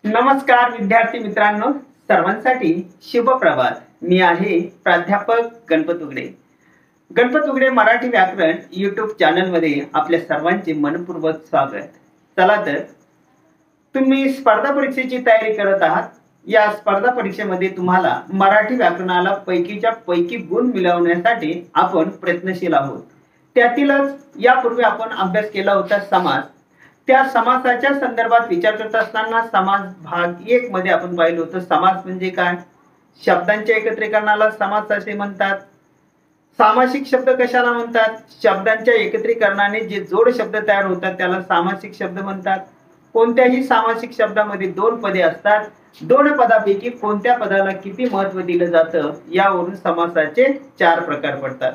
नमस्कार विद्यार्थी मित्रांनो, सर्वांसाठी शुभ प्रभात। मी आहे प्राध्यापक गणपत उगडे। गणपत उगडे मराठी व्याकरण यूट्यूब चॅनल मध्ये आपल्या सर्वांचे मनपूर्वक स्वागत। चला तर, तुम्ही स्पर्धा परीक्षेची तयारी करत आहात। या स्पर्धा परीक्षेमध्ये तुम्हाला मराठी व्याकरणाला पैकीच्या पैकी गुण मिळवण्यासाठी आपण प्रयत्नशील आहोत। त्यातीलच यापूर्वी आपण अभ्यास केला होता समास। त्या समासाच्या संदर्भात विचार करत असताना समास भाग 1 मध्ये आपण पाहिलं होतं समास म्हणजे काय, शब्दांच्या एकत्रीकरणाला समास असे म्हणतात। सामासिक शब्द कशाला म्हणतात, शब्दांच्या एकत्रीकरणाने जे जोड शब्द तयार होतात त्याला सामासिक शब्द म्हणतात। कोणत्याही सामासिक शब्दामध्ये दोन पदे असतात, दोन पदापैकी कोणत्या पदाला किती महत्त्व दिलं जातं यावरून समासाचे 4 प्रकार पडतात।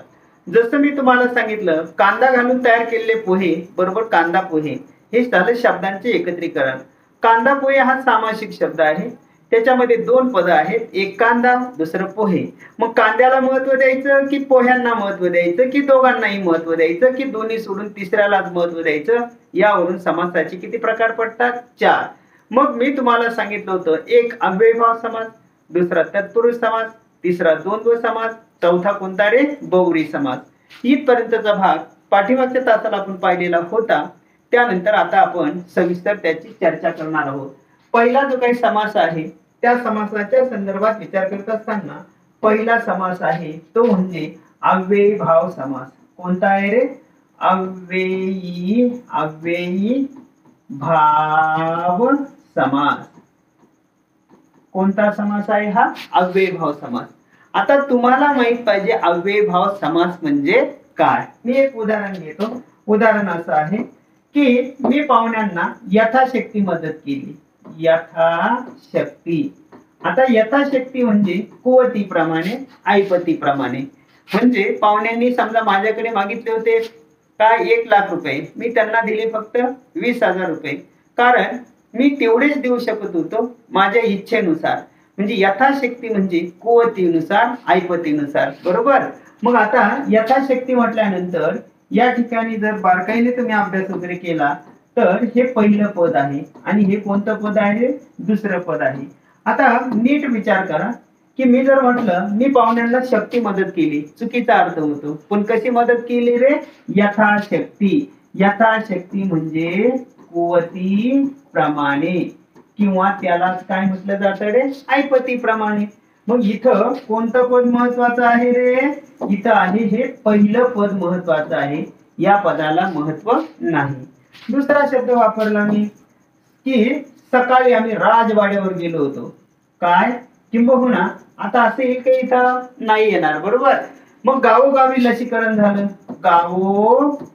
जसं मी तुम्हाला सांगितलं, कांदा घालून तयार केलेले पोहे बरोबर कांदा पोहे, हे झालं शब्दांचे एकत्रीकरण। कांदा पोहे हा सामासिक शब्द आहे, त्याच्यामध्ये दोन पद आहेत, एक कांदा दुसरं पोहे। मग कांद्याला महत्त्व द्यायचं की पोह्यांना महत्त्व द्यायचं की दोघांनाही महत्त्व द्यायचं की दोन्ही सोडून तिसऱ्यालाच महत्त्व द्यायचं, यावरून समासाचे किती प्रकार पडतात, 4। मग मी तुम्हाला सांगितलं होतं, एक अव्ययीभाव समास, दुसरा तत्पुरुष समास, तिसरा द्वंद्व समास, चौथा कोणता रे, बहुव्रीही समास। इथपर्यंतचा भाग पाठीमागच्या तासाला आपण पाहिलेला होता। त्यानंतर आता आपण सविस्तर त्याची चर्चा करणार आहोत। पहिला जो काही समास आहे त्या समासाच्या संदर्भात विचार करत असताना पहिला समास आहे तो म्हणजे अव्ययीभाव समास। कोणता आहे रे, अव्ययी भाव समास। कोणता समास आहे हा, अव्ययीभाव समास। आता तुम्हाला माहित पाहिजे अव्ययीभाव समास म्हणजे काय। मी एक उदाहरण घेतो। उदाहरण असं आहे की मी पाहुण्यांना यथाशक्ती मदत केली, यथाशक्ती। आता यथाशक्ती म्हणजे कुवतीप्रमाणे, ऐपतीप्रमाणे। म्हणजे पाहुण्यांनी समजा माझ्याकडे मागितले होते काय 1 लाख रुपये, मी त्यांना दिले फक्त 20,000 रुपये, कारण मी तेवढेच देऊ शकत होतो माझ्या इच्छेनुसार। म्हणजे यथाशक्ती म्हणजे कुवतीनुसार, ऐपतीनुसार, बरोबर। मग आता यथाशक्ती म्हटल्यानंतर या ठिकाणी जर बारकाईने तुम्ही अभ्यास वगैरे केला तर हे पहिलं पद आहे आणि हे कोणतं पद आहे, दुसरं पद आहे। आता नीट विचार करा की मी जर म्हटलं मी पाहुण्यांना शक्ती मदत केली, चुकीचा अर्थ होतो। पण कशी मदत केली रे, यथाशक्ती। यथाशक्ती म्हणजे कुवती प्रमाणे, किंवा त्याला काय म्हटलं जातं रे, ऐपतीप्रमाणे। मग इथं कोणतं पद महत्वाचं आहे रे, इथं आहे हे पहिलं पद महत्वाचं आहे, या पदाला महत्व नाही। दुसरा शब्द वापरला मी की सकाळी आम्ही राजवाड्यावर गेलो होतो, काय, किंबहुना आता असं येईल काही इथं नाही येणार, बरोबर। मग गावोगावी लसीकरण झालं, गावोगावी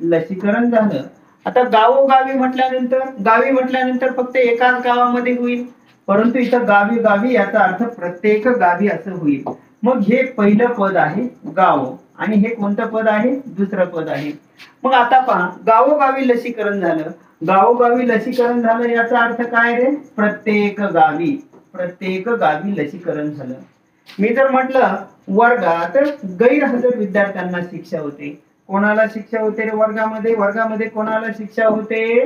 लसीकरण झालं। आता गावोगावी म्हटल्यानंतर, गावी म्हटल्यानंतर फक्त एकाच गावामध्ये होईल, परंतु इथं गावी गावी याचा अर्थ प्रत्येक गावी असं होईल। मग हे पहिलं पद आहे गाव आणि हे कोणतं पद आहे, दुसरं पद आहे। मग आता पहा, गावोगावी लसीकरण झालं, गावोगावी लसीकरण झालं याचा अर्थ काय रे, प्रत्येक गावी, प्रत्येक गावी लसीकरण झालं। मी जर म्हटलं वर्गात गैरहजर विद्यार्थ्यांना शिक्षा होते, कोणाला शिक्षा होते रे वर्गामध्ये, वर्गामध्ये कोणाला शिक्षा होते,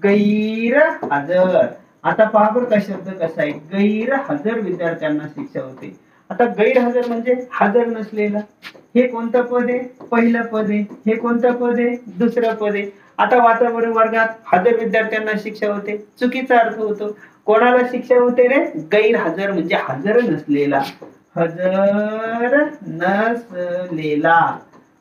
गैरहजर। आता पहा बरं का शब्द कसा आहे, गैरहजर विद्यार्थ्यांना शिक्षा होते। आता गैरहजर म्हणजे हजर नसलेला, हे कोणतं पद आहे, पहिलं पद आहे। हे कोणतं पद आहे, दुसरं पद आहे। आता वाचा बरं, वर्गात हजर विद्यार्थ्यांना शिक्षा होते, चुकीचा अर्थ होतो। कोणाला शिक्षा होते रे, गैरहजर म्हणजे हजर नसलेला, हजर नसलेला।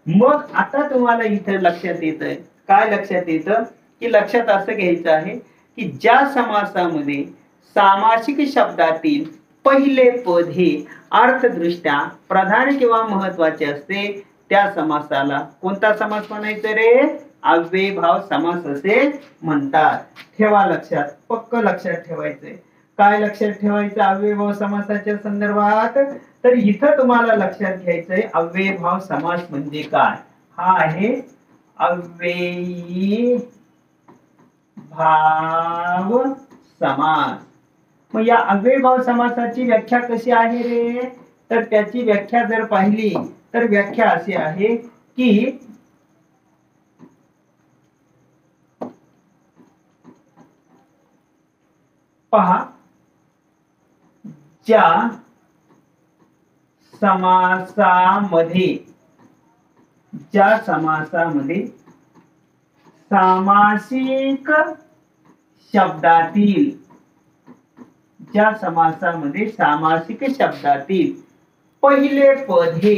मग आता तुम्हाला इथं लक्षात येतंय काय, लक्षात येतं की लक्षात असं घ्यायचं आहे की ज्या समासामध्ये सामासिक शब्दातील पहिले पद हे अर्थदृष्ट्या प्रधान किंवा महत्वाचे असते त्या समासाला कोणता समास म्हणायचं रे, अव्ययीभाव समास असे म्हणतात। ठेवा लक्षात, पक्क लक्षात ठेवायचंय। काय लक्षात ठेवायचं अव्ययीभाव समासाच्या संदर्भात, तर इथं तुम्हाला लक्षात घ्यायचंय अव्ययीभाव समास म्हणजे काय। हा आहे अव्ययी भाव समास। मग या अव्ययीभाव समासाची व्याख्या कशी आहे रे, तर त्याची व्याख्या जर पाहिली तर व्याख्या अशी आहे की पहा, ज्या समासामध्ये सामासिक शब्दातील पहिले पद हे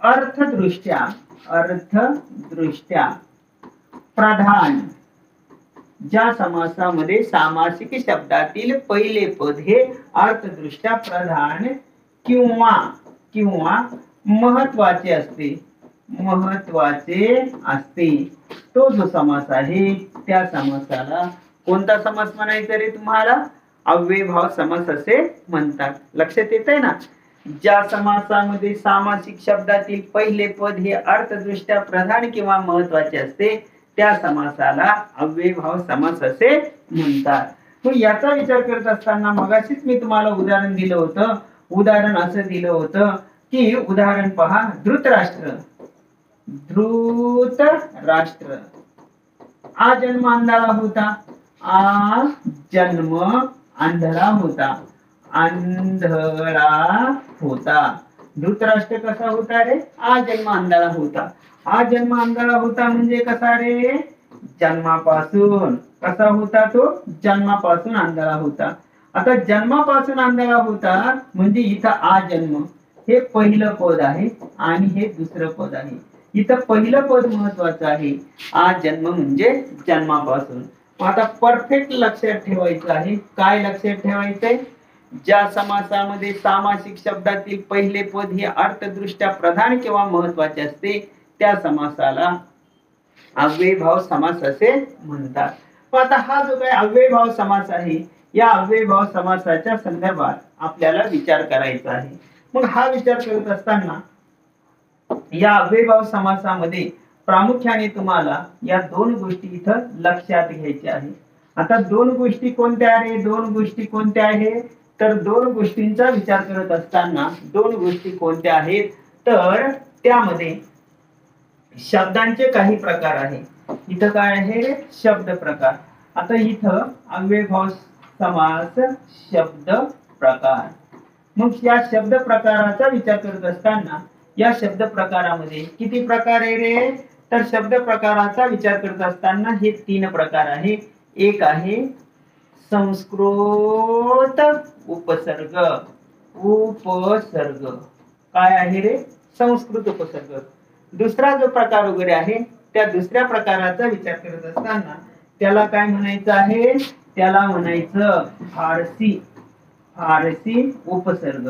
अर्थदृष्ट्या प्रधान, ज्या समासामध्ये सामासिक शब्दातील पहिले पद हे अर्थदृष्ट्या प्रधान किंवा महत्वाचे असते, तो जो समास आहे त्या समासाला कोणता समास म्हणायचा रे तुम्हाला? अव्ययभाव समास असे म्हणतात. लक्षात येतंय ना? ज्या समासामध्ये सामासिक शब्दातील पहिले पद हे अर्थदृष्ट्या प्रधान किंवा महत्वाचे असते त्या समासाला अव्ययभाव समास असे म्हणतात. मग याचा विचार करत असताना मगाशीच मी तुम्हाला उदाहरण दिलं होतं. उदाहरण असं दिलं होतं की, उदाहरण पहा, धृतराष्ट्र आ जन्म आंधळा होता. धृतराष्ट्र कसा होता रे? आ जन्म आंधळा होता म्हणजे कसा रे? जन्मापासून. कसा होता तो? जन्मापासून आंधळा होता. आता जन्मापासून आंधळा होता म्हणजे इथं आ जन्म हे पहिलं पद आहे आणि हे दुसरं पद आहे. इथं पहिलं पद महत्वाचं आहे. आ जन्म म्हणजे जन्मापासून. आता परफेक्ट लक्षात ठेवायचं आहे. काय लक्षात ठेवायचंय? ज्या समासामध्ये सामासिक शब्दातील पहिले पद हे अर्थदृष्ट्या प्रधान किंवा महत्वाचे असते त्या समासाला अव्ययभाव समास असे म्हणतात. आता हा जो काही अव्ययभाव समास आहे या अव्ययभाव समासाच्या संदर्भात आपल्याला विचार करायचा आहे. मग हा विचार करत असताना या अव्ययभाव समासामध्ये प्रामुख्याने तुम्हाला या दोन गोष्टी इथं लक्षात घ्यायच्या आहेत. आता दोन गोष्टी कोणत्या आहेत? तर दोन गोष्टींचा विचार करत असताना दोन गोष्टी कोणत्या आहेत? तर त्यामध्ये शब्दांचे काही प्रकार आहे. इथं काय आहे? शब्द प्रकार. आता इथं अव्ययभाव समास शब्द प्रकार. मग या शब्द प्रकाराचा विचार करत असताना या शब्द प्रकारामध्ये किती प्रकार आहे रे? तर शब्द प्रकाराचा विचार करत असताना हे तीन प्रकार आहे. एक आहे संस्कृत उपसर्ग. काय आहे रे? संस्कृत उपसर्ग. दुसरा जो प्रकार वगैरे आहे त्या दुसऱ्या प्रकाराचा विचार करत असताना त्याला काय म्हणायचं आहे? त्याला म्हणायचं फारसी उपसर्ग.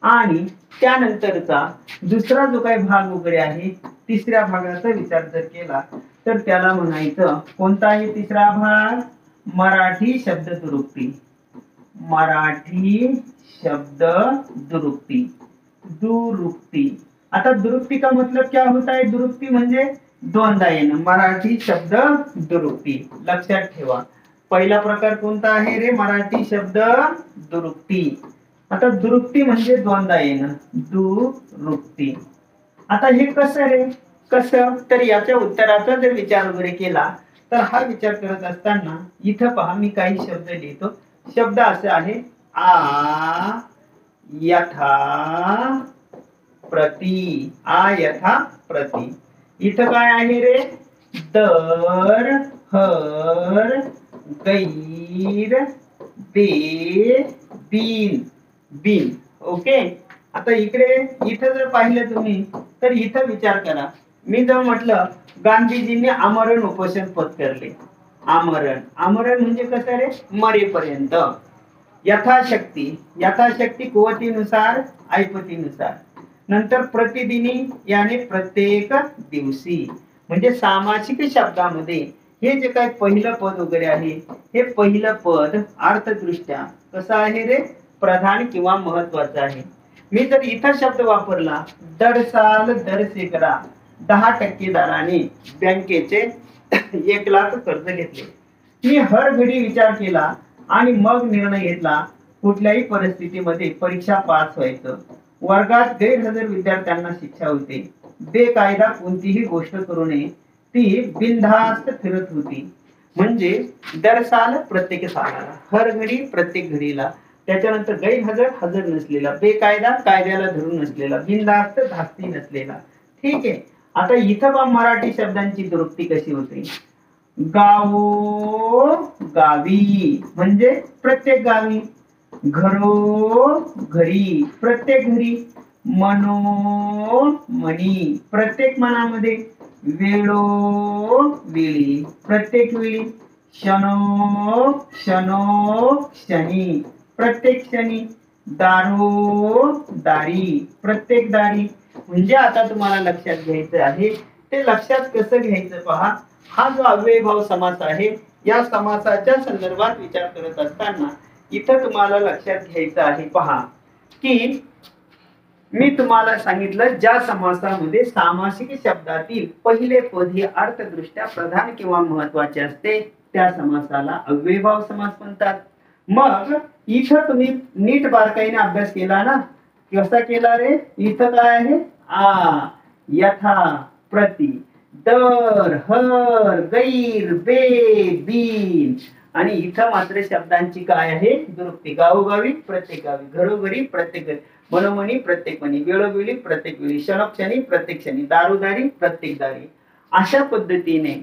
आणि त्यानंतरचा दुसरा जो काही भाग वगैरे आहे तिसऱ्या भागाचा विचार जर केला तर त्याला म्हणायचं कोणता आहे तिसरा भाग? मराठी शब्द दुरुक्ती. आता दुरुक्ती का मतलब क्या होता है? दुरुक्ती म्हणजे दोनदा येणं. मराठी शब्द दुरुक्ती. लक्षात ठेवा. पहिला प्रकार कोणता आहे रे? मराठी शब्द दुरुक्ती. आता दुरुक्ती म्हणजे दोनदा येणं. दुरुक्ती. आता हे कसं रे? कसं? तर याच्या उत्तराचा जर विचार वगैरे केला तर हा विचार करत असताना इथं पहा मी काही शब्द लिहितो. शब्द असे आहे आ यथा प्रति. इथं काय आहे रे? दर, हर, गैर, बे, बिन. ओके. आता इथं जर पाहिलं तुम्ही तर इथं विचार करा. मी जर म्हटलं गांधीजींनी आमरण उपोषण पत्करले. आमरण म्हणजे कसं रे? मरेपर्यंत. यथाशक्ती कुवतीनुसार, ऐपतीनुसार. नंतर प्रतिदिनी याने प्रत्येक दिवशी. म्हणजे सामासिक शब्दामध्ये हे जे काही पहिलं पद वगैरे आहे हे पहिलं पद अर्थदृष्ट्या कसं आहे रे? प्रधान किंवा महत्वाचं आहे. मी जर इथं शब्द वापरला दर साल दर शेकडा 10% दराने बँकेचे 1 लाख कर्ज घेतले. मी हर घडी विचार केला आणि मग निर्णय घेतला कुठल्याही परिस्थितीमध्ये परीक्षा पास व्हायचं. वर्गात गैरहजर विद्यार्थ्यांना शिक्षा होते. बेकायदा कोणतीही गोष्ट करू नये, ती बिनधास्त फिरत होती. म्हणजे दर साल प्रत्येक सालाला, हर घडी प्रत्येक घडीला, त्याच्यानंतर गैरहजर हजर नसलेला, बेकायदा कायद्याला धरून नसलेला, बिनधास्त धास्ती नसलेला. ठीक आहे. आता इथं बा मराठी शब्दांची दुरुक्ती कशी होते. गावो गावी म्हणजे प्रत्येक गावी, घरो घरी प्रत्येक घरी, मनो मनी प्रत्येक मनामध्ये, वेळो वेळी प्रत्येक वेळी, क्षणो क्षणो क्षणी प्रत्येक क्षणी, दारो दारी प्रत्येक दारी. म्हणजे आता तुम्हाला लक्षात घ्यायचं आहे. ते लक्षात कसं घ्यायचं पहा. हा जो अव्ययभाव समास आहे, या समासाच्या संदर्भात विचार करत असताना इथं तुम्हाला लक्षात घ्यायचं आहे पहा, की मी तुम्हाला सांगितलं ज्या समासामध्ये सामासिक शब्दातील पहिले पद हे अर्थदृष्ट्या प्रधान किंवा महत्वाचे असते, त्या समासाला अव्ययभाव समास म्हणतात. मग इथं तुम्ही नीट बारकाईने अभ्यास केला ना, कसा केला रे. इथं काय आहे. यथा प्रति, दर, हर, गैर, बे, बिन. आणि इथं मात्र शब्दांची काय आहे दुरुक्ती. गावोगावी प्रत्येक गावी, घरोघरी प्रत्येक घरी, मनोमनी प्रत्येक मनी, वेळोवेळी प्रत्येक वेळी, क्षणोक्षणी प्रत्येक क्षणी, दारोदारी प्रत्येक दारी. अशा पद्धतीने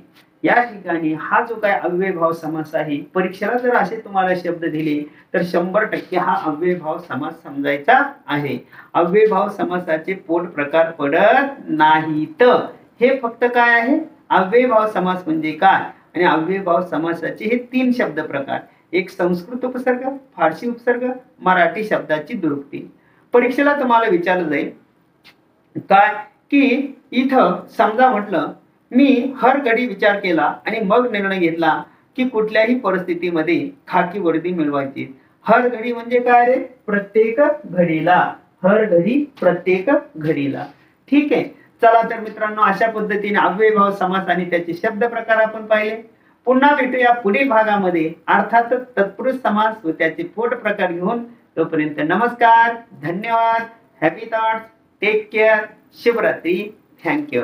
या ठिकाणी हा जो काय अव्ययभाव समास आहे, परीक्षेला जर असे तुम्हाला शब्द दिले तर 100% हा अव्ययभाव समास समजायचा आहे. अव्ययभाव समासाचे पोट प्रकार पडत नाहीत. हे फक्त काय आहे, अव्ययभाव समास म्हणजे काय, आणि अव्ययभाव समासाचे हे 3 शब्द प्रकार. एक संस्कृत उपसर्ग, फारसी उपसर्ग, मराठी शब्दाची दुरुक्ती. परीक्षेला तुम्हाला विचारलं जाईल काय, की इथं समजा म्हटलं मी हर घडी विचार केला आणि मग निर्णय घेतला की कुठल्याही परिस्थितीमध्ये खाकी वर्दी मिळवायची. हर घडी म्हणजे काय रे, प्रत्येक घडीला, हर घडी प्रत्येक घडीला. ठीक आहे. चला तर मित्रांनो, अशा पद्धतीने अव्ययभाव समास आणि त्याचे शब्द प्रकार आपण पाहिले. पुन्हा भेटूया पुढील भागामध्ये, अर्थातच तत्पुरुष समास व त्याचे पोट प्रकार घेऊन. तोपर्यंत नमस्कार, धन्यवाद, हॅपी थॉट्स, टेक केअर, शुभरात्री, थँक्यू.